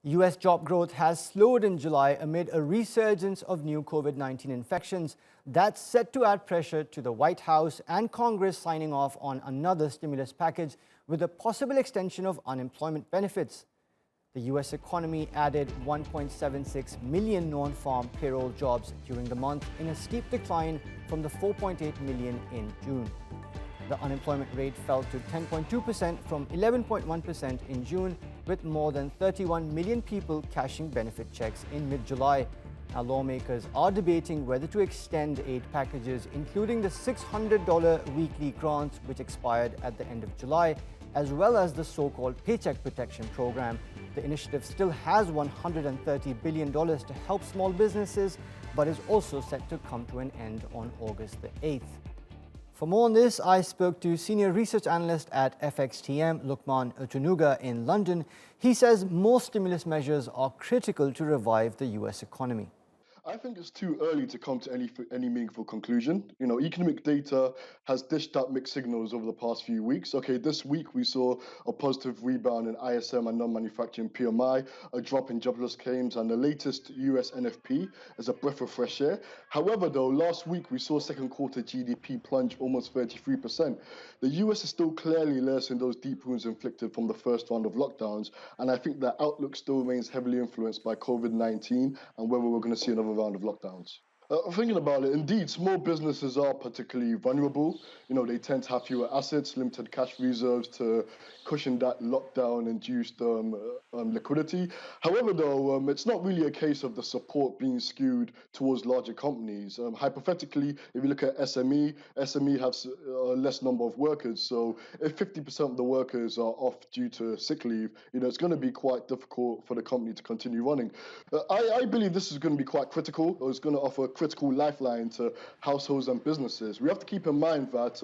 US job growth has slowed in July amid a resurgence of new COVID-19 infections. That's set to add pressure to the White House and Congress signing off on another stimulus package with a possible extension of unemployment benefits. The US economy added 1.76 million non-farm payroll jobs during the month in a steep decline from the 4.8 million in June. The unemployment rate fell to 10.2% from 11.1% in June, with more than 31 million people cashing benefit checks in mid-July. Now, lawmakers are debating whether to extend aid packages, including the $600 weekly grants, which expired at the end of July, as well as the so-called Paycheck Protection Program. The initiative still has $130 billion to help small businesses, but is also set to come to an end on August the 8th. For more on this, I spoke to senior research analyst at FXTM, Lukman Tunuga in London. He says more stimulus measures are critical to revive the US economy. I think it's too early to come to any meaningful conclusion. Economic data has dished out mixed signals over the past few weeks. Okay, this week we saw a positive rebound in ISM and non-manufacturing PMI, a drop in jobless claims, and the latest US NFP is a breath of fresh air. However, though, last week we saw second quarter GDP plunge almost 33%. The US is still clearly nursing those deep wounds inflicted from the first round of lockdowns, and I think the outlook still remains heavily influenced by COVID-19 and whether we're going to see another round of lockdowns. Thinking about it, indeed, small businesses are particularly vulnerable. They tend to have fewer assets, limited cash reserves to cushion that lockdown-induced liquidity. However, though, it's not really a case of the support being skewed towards larger companies. Hypothetically, if you look at SME has a less number of workers. So if 50% of the workers are off due to sick leave, it's going to be quite difficult for the company to continue running. I believe this is going to be quite critical. It's going to offer a critical lifeline to households and businesses. We have to keep in mind that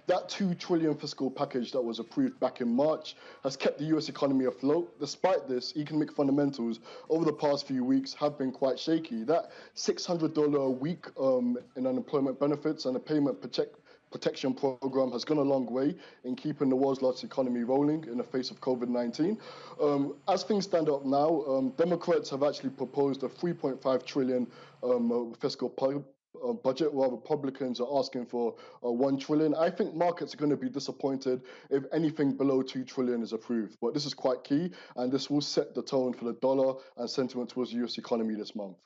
that $2 trillion fiscal package that was approved back in March has kept the US economy afloat. Despite this, economic fundamentals over the past few weeks have been quite shaky. That $600 a week in unemployment benefits and a payment protection program has gone a long way in keeping the world's largest economy rolling in the face of COVID-19. As things stand up now, Democrats have actually proposed a $3.5 trillion fiscal budget, while Republicans are asking for $1 trillion. I think markets are going to be disappointed if anything below $2 trillion is approved. But this is quite key, and this will set the tone for the dollar and sentiment towards the US economy this month.